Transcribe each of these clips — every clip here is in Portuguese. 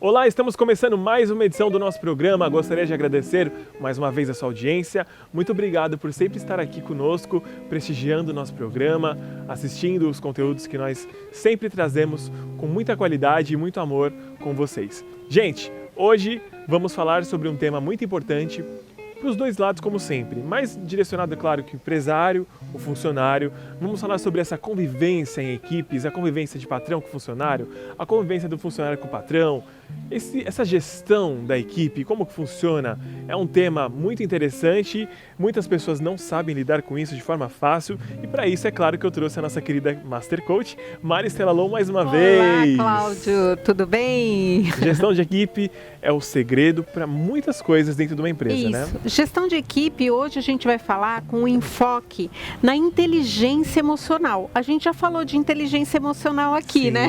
Olá, estamos começando mais uma edição do nosso programa. Gostaria de agradecer mais uma vez a sua audiência. Muito obrigado por sempre estar aqui conosco, prestigiando o nosso programa, assistindo os conteúdos que nós sempre trazemos com muita qualidade e muito amor com vocês. Gente, hoje vamos falar sobre um tema muito importante para os dois lados, como sempre, mais direcionado, é claro, que o empresário, o funcionário. Vamos falar sobre essa convivência em equipes, a convivência de patrão com funcionário, a convivência do funcionário com o patrão, essa gestão da equipe, como que funciona. É um tema muito interessante, muitas pessoas não sabem lidar com isso de forma fácil e para isso é claro que eu trouxe a nossa querida Master Coach, Mari Stellalon, mais uma vez. Olá, Cláudio, tudo bem? Gestão de equipe é o segredo para muitas coisas dentro de uma empresa, isso. Né? Gestão de equipe, hoje a gente vai falar com um enfoque na inteligência emocional. A gente já falou de inteligência emocional aqui, Sim. né?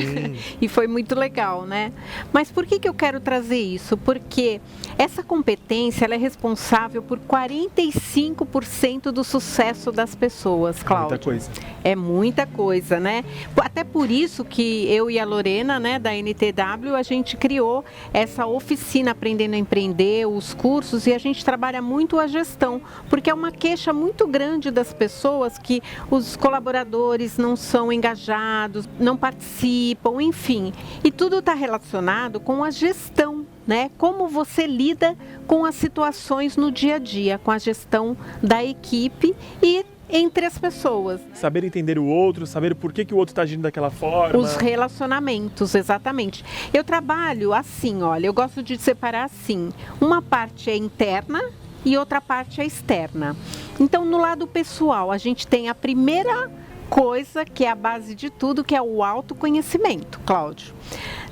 E foi muito legal, né? Mas por que eu quero trazer isso? Porque essa competência ela é responsável por 45% do sucesso das pessoas, Cláudio. Muita coisa. É muita coisa, né? Até por isso que eu e a Lorena, né, da NTW, a gente criou essa oficina Aprendendo a Empreender, os cursos, e a gente trabalha muito a gestão, porque é uma queixa muito grande das pessoas que os colaboradores não são engajados, não participam, enfim. E tudo está relacionado com a gestão, né? Como você lida com as situações no dia a dia, com a gestão da equipe e entre as pessoas. Saber entender o outro, saber por que o outro está agindo daquela forma. Os relacionamentos, exatamente. Eu trabalho assim, olha, eu gosto de separar assim. Uma parte é interna e outra parte é externa. Então, no lado pessoal, a gente tem a primeira coisa, que é a base de tudo, que é o autoconhecimento, Cláudio.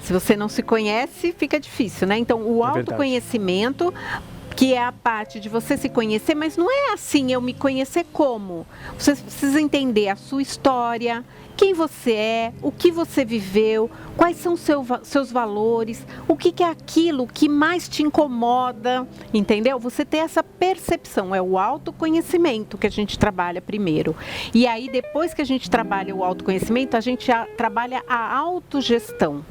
Se você não se conhece, fica difícil, né? Então, o autoconhecimento, que é a parte de você se conhecer, mas não é assim, eu me conhecer como? Você precisa entender a sua história, quem você é, o que você viveu, quais são seus valores, o que é aquilo que mais te incomoda, entendeu? Você ter essa percepção, é o autoconhecimento que a gente trabalha primeiro. E aí, depois que a gente trabalha o autoconhecimento, a gente trabalha a autogestão.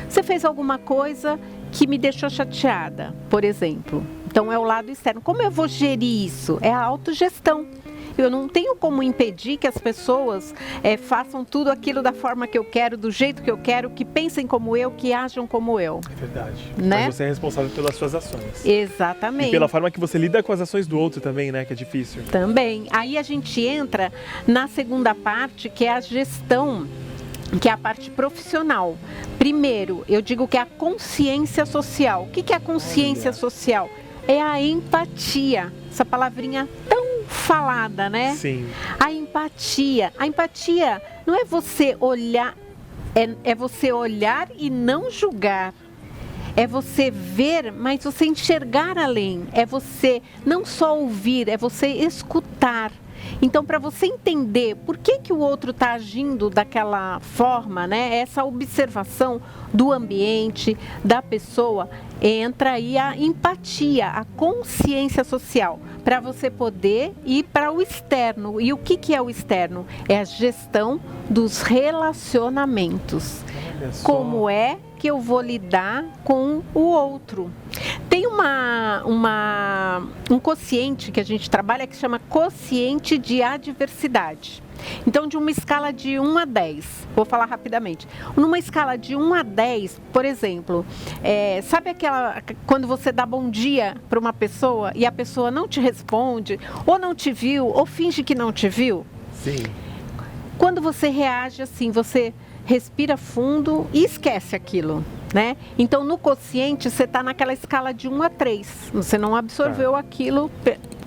Você fez alguma coisa que me deixou chateada, por exemplo. Então, é o lado externo. Como eu vou gerir isso? É a autogestão. Eu não tenho como impedir que as pessoas façam tudo aquilo da forma que eu quero, do jeito que eu quero, que pensem como eu, que ajam como eu. É verdade. Né? Mas você é responsável pelas suas ações. Exatamente. E pela forma que você lida com as ações do outro também, né? Que é difícil. Também. Aí a gente entra na segunda parte, que é a gestão, que é a parte profissional. Primeiro, eu digo que é a consciência social. O que é a consciência social? É a empatia. Essa palavrinha tão falada, né? Sim. A empatia. A empatia não é você olhar, é você olhar e não julgar. É você ver, mas você enxergar além. É você não só ouvir, é você escutar. Então, para você entender por que o outro está agindo daquela forma, né? Essa observação do ambiente, da pessoa, entra aí a empatia, a consciência social, para você poder ir para o externo. E o que é o externo? É a gestão dos relacionamentos. Como é que eu vou lidar com o outro? Tem um quociente que a gente trabalha que chama quociente de adversidade. Então, de uma escala de 1 a 10, vou falar rapidamente. Numa escala de 1 a 10, por exemplo, sabe quando você dá bom dia para uma pessoa e a pessoa não te responde, ou não te viu, ou finge que não te viu? Sim. Quando você reage assim, você respira fundo e esquece aquilo, né? Então, no quociente, você está naquela escala de 1 a 3. Você não absorveu aquilo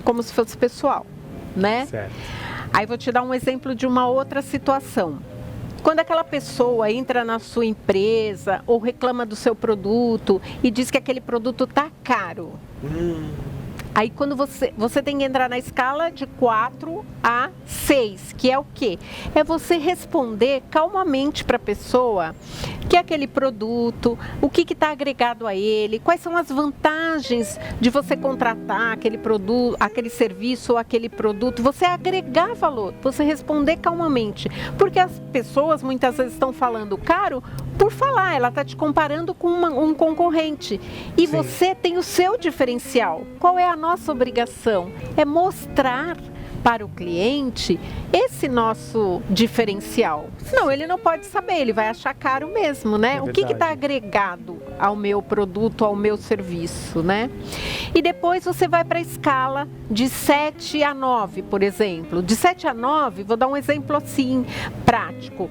como se fosse pessoal, né? Certo. Aí vou te dar um exemplo de uma outra situação. Quando aquela pessoa entra na sua empresa ou reclama do seu produto e diz que aquele produto está caro. Aí quando você tem que entrar na escala de 4 a 6, que é o quê? É você responder calmamente para a pessoa que é aquele produto, o que está agregado a ele, quais são as vantagens de você contratar aquele produto, aquele serviço ou aquele produto, você agregar valor, você responder calmamente, porque as pessoas muitas vezes estão falando caro por falar, ela está te comparando com um concorrente e Sim. você tem o seu diferencial. Qual é a nossa obrigação? É mostrar para o cliente esse nosso diferencial. Senão ele não pode saber, ele vai achar caro mesmo, né? É o que está agregado ao meu produto, ao meu serviço, né? E depois você vai para a escala de 7 a 9, por exemplo. De 7 a 9, vou dar um exemplo assim, prático.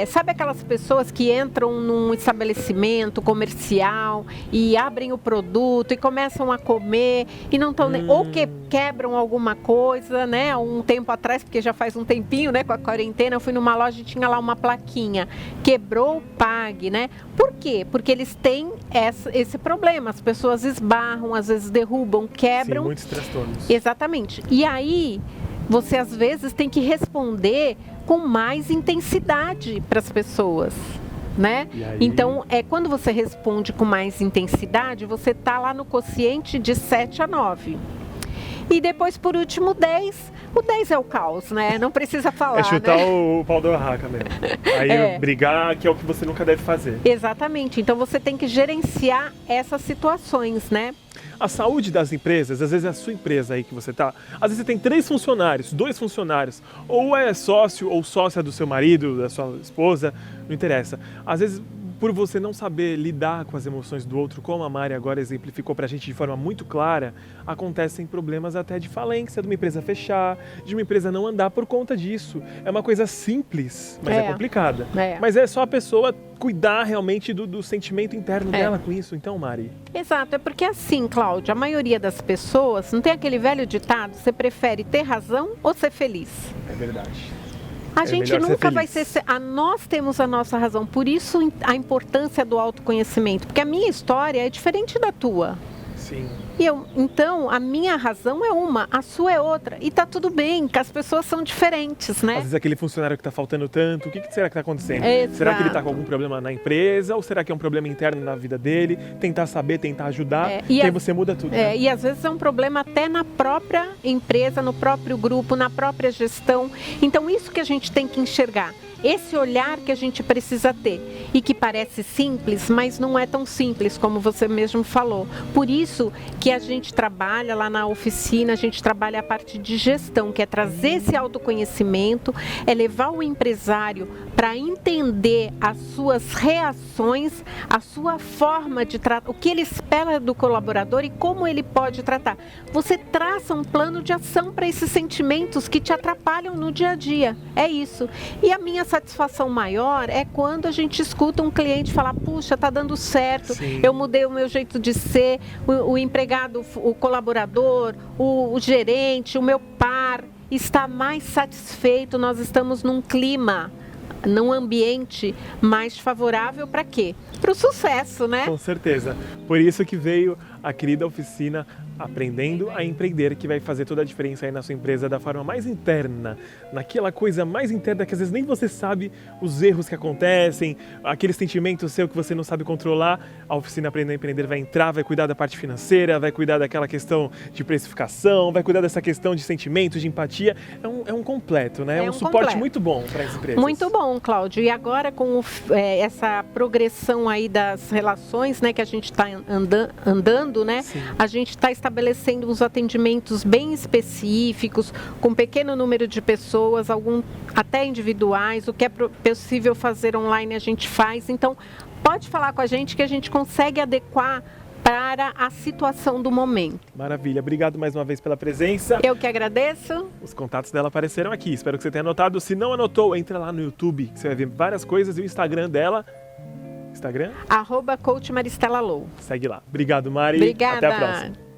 Sabe aquelas pessoas que entram num estabelecimento comercial e abrem o produto e começam a comer e não estão ou que quebram alguma coisa, né? Um tempo atrás, porque já faz um tempinho, né? Com a quarentena, eu fui numa loja e tinha lá uma plaquinha, quebrou, pague, né? Por quê? Porque eles têm esse problema, as pessoas esbarram, às vezes derrubam, quebram. Sim, muitos transtornos. Exatamente. E aí, você às vezes tem que responder com mais intensidade para as pessoas. Né? Então, quando você responde com mais intensidade, você está lá no quociente de 7 a 9. E depois, por último, 10. O 10 é o caos, né? Não precisa falar, É chutar né? o pau da barraca mesmo. Aí brigar, que é o que você nunca deve fazer. Exatamente. Então, você tem que gerenciar essas situações, né? A saúde das empresas, às vezes é a sua empresa aí que você tá, às vezes você tem 3 funcionários, 2 funcionários, ou é sócio ou sócia do seu marido, da sua esposa, não interessa. Às vezes, por você não saber lidar com as emoções do outro, como a Mari agora exemplificou pra gente de forma muito clara, acontecem problemas até de falência, de uma empresa fechar, de uma empresa não andar por conta disso. É uma coisa simples, mas é complicada. Mas é só a pessoa cuidar realmente do sentimento interno dela com isso, então, Mari. Exato, é porque assim, Cláudia, a maioria das pessoas, não tem aquele velho ditado, você prefere ter razão ou ser feliz? É verdade. A gente nunca vai ser... Nós temos a nossa razão, por isso a importância do autoconhecimento, porque a minha história é diferente da tua. Sim. Então, a minha razão é uma, a sua é outra. E tá tudo bem, que as pessoas são diferentes, né? Às vezes aquele funcionário que tá faltando tanto, o que será que tá acontecendo? Exato. Será que ele tá com algum problema na empresa? Ou será que é um problema interno na vida dele? Tentar saber, tentar ajudar, e aí você muda tudo. Né? E às vezes é um problema até na própria empresa, no próprio grupo, na própria gestão. Então, isso que a gente tem que enxergar. Esse olhar que a gente precisa ter e que parece simples, mas não é tão simples como você mesmo falou. Por isso que a gente trabalha lá na oficina, a gente trabalha a parte de gestão, que é trazer esse autoconhecimento, é levar o empresário para entender as suas reações, a sua forma de tratar, o que ele espera do colaborador e como ele pode tratar. Você traça um plano de ação para esses sentimentos que te atrapalham no dia a dia. É isso. E a minha satisfação maior é quando a gente escuta um cliente falar, puxa, tá dando certo, Sim. Eu mudei o meu jeito de ser, o empregado, o colaborador, o gerente, o meu par está mais satisfeito, nós estamos num clima, num ambiente mais favorável para quê? Para o sucesso, né? Com certeza. Por isso que veio a querida oficina Aprendendo a Empreender, que vai fazer toda a diferença aí na sua empresa da forma mais interna, naquela coisa mais interna que às vezes nem você sabe os erros que acontecem, aquele sentimento seu que você não sabe controlar. A oficina Aprendendo a Empreender vai entrar, vai cuidar da parte financeira, vai cuidar daquela questão de precificação, vai cuidar dessa questão de sentimentos, de empatia. É um completo, né? É um suporte completo. muito bom para as empresas. Muito bom, Cláudio. E agora com essa progressão aí das relações, né, que a gente está andando, né? Sim. A gente está estabelecendo uns atendimentos bem específicos, com pequeno número de pessoas, algum até individuais. O que é possível fazer online a gente faz. Então, pode falar com a gente que a gente consegue adequar para a situação do momento. Maravilha. Obrigado mais uma vez pela presença. Eu que agradeço. Os contatos dela apareceram aqui. Espero que você tenha anotado. Se não anotou, entra lá no YouTube, que você vai ver várias coisas. E o Instagram dela... Instagram? @coachmaristela Lou. Segue lá. Obrigado, Mari. Obrigada. Até a próxima.